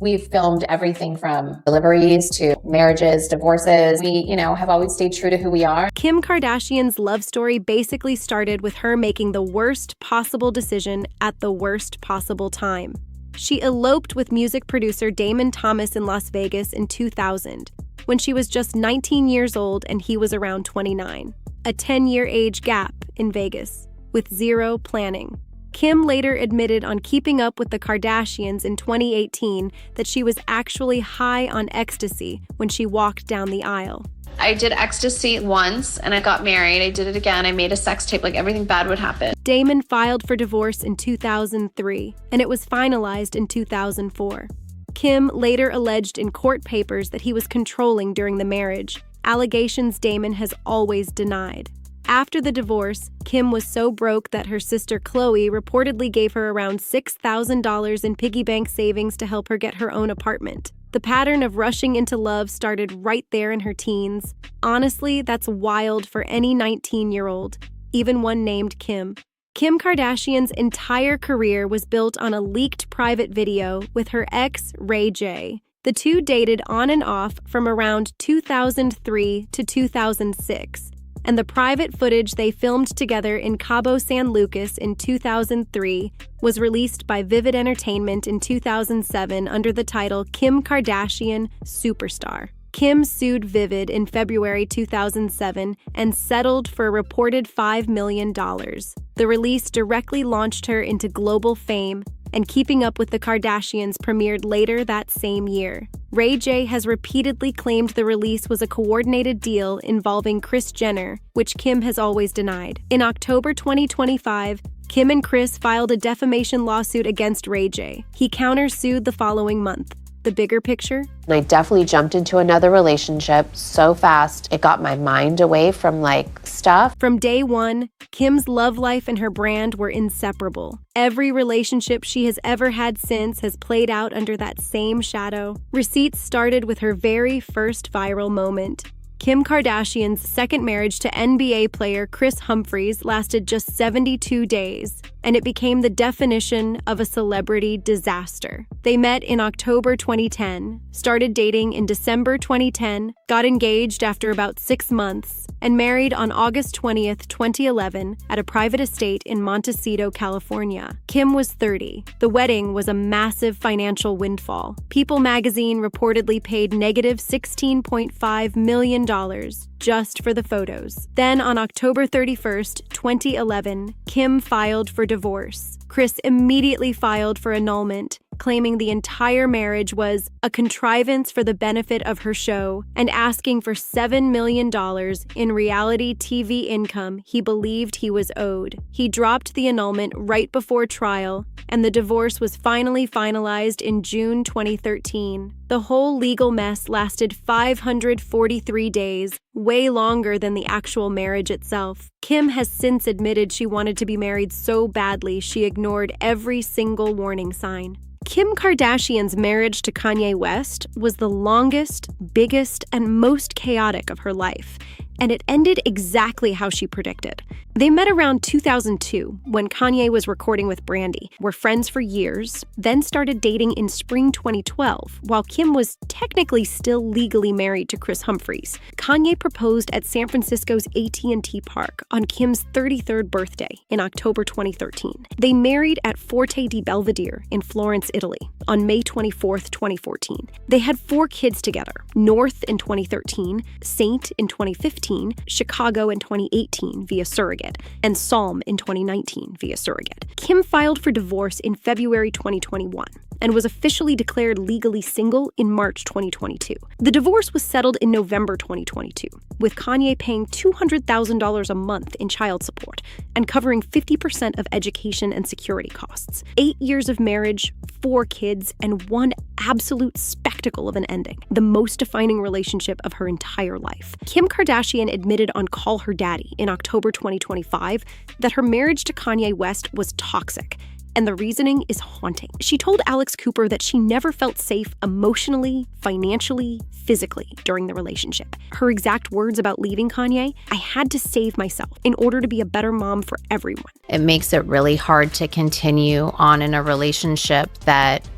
We've filmed everything from deliveries to marriages, divorces. We, have always stayed true to who we are. Kim Kardashian's love story basically started with her making the worst possible decision at the worst possible time. She eloped with music producer Damon Thomas in Las Vegas in 2000, when she was just 19 years old and he was around 29. A 10-year age gap in Vegas, with zero planning. Kim later admitted on Keeping Up with the Kardashians in 2018 that she was actually high on ecstasy when she walked down the aisle. I did ecstasy once and I got married. I did it again. I made a sex tape, like everything bad would happen. Damon filed for divorce in 2003, and it was finalized in 2004. Kim later alleged in court papers that he was controlling during the marriage, allegations Damon has always denied. After the divorce, Kim was so broke that her sister Khloe reportedly gave her around $6,000 in piggy bank savings to help her get her own apartment. The pattern of rushing into love started right there in her teens. Honestly, that's wild for any 19-year-old, even one named Kim. Kim Kardashian's entire career was built on a leaked private video with her ex, Ray J. The two dated on and off from around 2003 to 2006. And the private footage they filmed together in Cabo San Lucas in 2003 was released by Vivid Entertainment in 2007 under the title Kim Kardashian Superstar. Kim sued Vivid in February 2007 and settled for a reported $5 million. The release directly launched her into global fame, and Keeping Up with the Kardashians premiered later that same year. Ray J has repeatedly claimed the release was a coordinated deal involving Kris Jenner, which Kim has always denied. In October 2025, Kim and Kris filed a defamation lawsuit against Ray J. He countersued the following month. The bigger picture? I definitely jumped into another relationship so fast, it got my mind away from stuff. From day one, Kim's love life and her brand were inseparable. Every relationship she has ever had since has played out under that same shadow. Receipts started with her very first viral moment. Kim Kardashian's second marriage to NBA player Kris Humphries lasted just 72 days, and it became the definition of a celebrity disaster. They met in October 2010, started dating in December 2010, got engaged after about 6 months, and married on August 20th, 2011 at a private estate in Montecito, California. Kim was 30. The wedding was a massive financial windfall. People magazine reportedly paid negative $16.5 million just for the photos. Then on October 31st, 2011, Kim filed for divorce. Kris immediately filed for annulment, claiming the entire marriage was a contrivance for the benefit of her show and asking for $7 million in reality TV income he believed he was owed. He dropped the annulment right before trial, and the divorce was finally finalized in June 2013. The whole legal mess lasted 543 days, way longer than the actual marriage itself. Kim has since admitted she wanted to be married so badly she ignored every single warning sign. Kim Kardashian's marriage to Kanye West was the longest, biggest, and most chaotic of her life, and it ended exactly how she predicted. They met around 2002 when Kanye was recording with Brandy, were friends for years, then started dating in spring 2012, while Kim was technically still legally married to Kris Humphries. Kanye proposed at San Francisco's AT&T Park on Kim's 33rd birthday in October 2013. They married at Forte di Belvedere in Florence, Italy, on May 24, 2014. They had 4 kids together: North in 2013, Saint in 2015, Chicago in 2018 via surrogate, and Psalm in 2019 via surrogate. Kim filed for divorce in February 2021 and was officially declared legally single in March 2022. The divorce was settled in November 2022, with Kanye paying $200,000 a month in child support and covering 50% of education and security costs. 8 years of marriage, 4 kids, and one absolute spectacle of an ending, the most defining relationship of her entire life. Kim Kardashian admitted on Call Her Daddy in October 2025 that her marriage to Kanye West was toxic, and the reasoning is haunting. She told Alex Cooper that she never felt safe emotionally, financially, physically during the relationship. Her exact words about leaving Kanye: "I had to save myself in order to be a better mom for everyone." It makes it really hard to continue on in a relationship that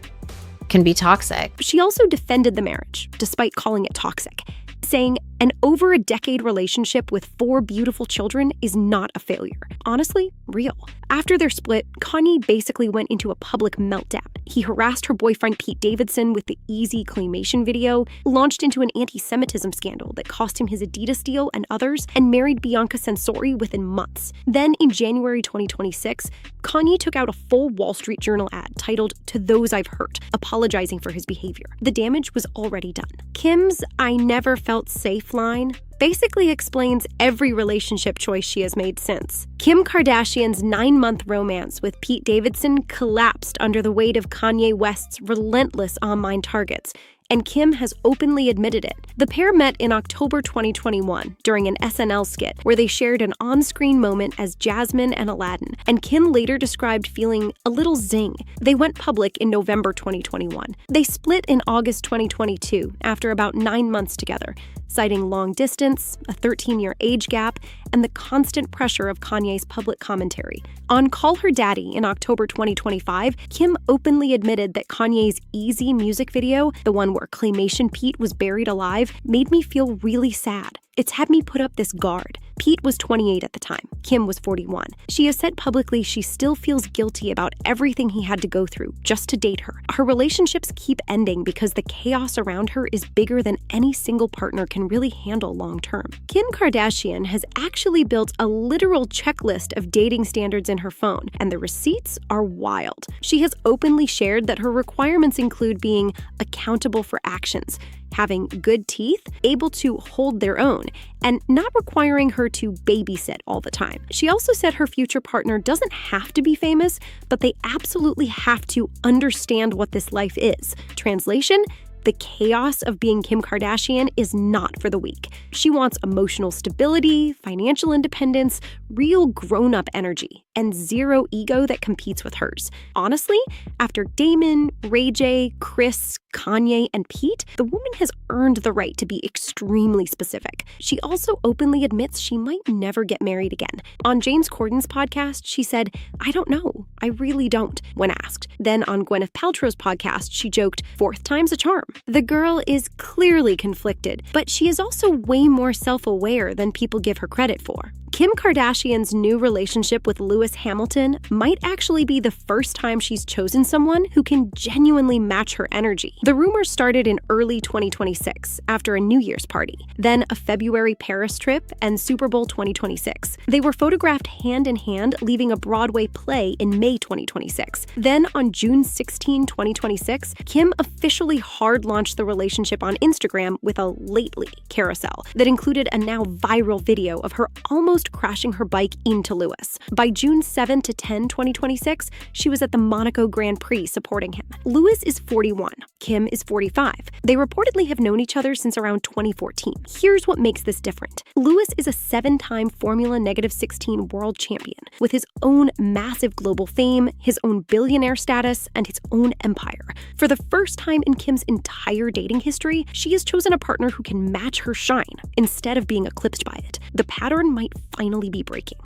can be toxic. She also defended the marriage, despite calling it toxic, saying an over a decade relationship with 4 beautiful children is not a failure. Honestly, real. After their split, Kanye basically went into a public meltdown. He harassed her boyfriend Pete Davidson with the Easy claymation video, launched into an anti-Semitism scandal that cost him his Adidas deal and others, and married Bianca Censori within months. Then in January 2026, Kanye took out a full Wall Street Journal ad titled "To Those I've Hurt," apologizing for his behavior. The damage was already done. Kim's "I never felt safe" line basically explains every relationship choice she has made since. Kim Kardashian's 9-month romance with Pete Davidson collapsed under the weight of Kanye West's relentless online targets, and Kim has openly admitted it. The pair met in October 2021 during an SNL skit where they shared an on-screen moment as Jasmine and Aladdin, and Kim later described feeling a little zing. They went public in November 2021. They split in August 2022 after about 9 months together, citing long distance, a 13-year age gap, and the constant pressure of Kanye's public commentary. On Call Her Daddy in October 2025, Kim openly admitted that Kanye's Easy music video, the one where Claymation Pete was buried alive, made me feel really sad. It's had me put up this guard. Pete was 28 at the time. Kim was 41. She has said publicly she still feels guilty about everything he had to go through just to date her. Her relationships keep ending because the chaos around her is bigger than any single partner can really handle long term. Kim Kardashian has actually built a literal checklist of dating standards in her phone, and the receipts are wild. She has openly shared that her requirements include being accountable for actions, having good teeth, able to hold their own, and not requiring her to babysit all the time. She also said her future partner doesn't have to be famous, but they absolutely have to understand what this life is. Translation: the chaos of being Kim Kardashian is not for the weak. She wants emotional stability, financial independence, real grown-up energy, and zero ego that competes with hers. Honestly, after Damon, Ray J, Chris, Kanye, and Pete, the woman has earned the right to be extremely specific. She also openly admits she might never get married again. On James Corden's podcast, she said, "I don't know. I really don't," when asked. Then on Gwyneth Paltrow's podcast, she joked, "Fourth time's a charm." The girl is clearly conflicted, but she is also way more self-aware than people give her credit for. Kim Kardashian's new relationship with Lewis Hamilton might actually be the first time she's chosen someone who can genuinely match her energy. The rumors started in early 2026 after a New Year's party, then a February Paris trip, and Super Bowl 2026. They were photographed hand in hand, leaving a Broadway play in May 2026. Then on June 16, 2026, Kim officially hard-launched the relationship on Instagram with a lately carousel that included a now viral video of her almost crashing her bike into Lewis. By June 7 to 10, 2026, she was at the Monaco Grand Prix supporting him. Lewis is 41. Kim is 45. They reportedly have known each other since around 2014. Here's what makes this different. Lewis is a 7-time Formula -16 world champion with his own massive global fame, his own billionaire status, and his own empire. For the first time in Kim's entire dating history, she has chosen a partner who can match her shine instead of being eclipsed by it. The pattern might finally be breaking.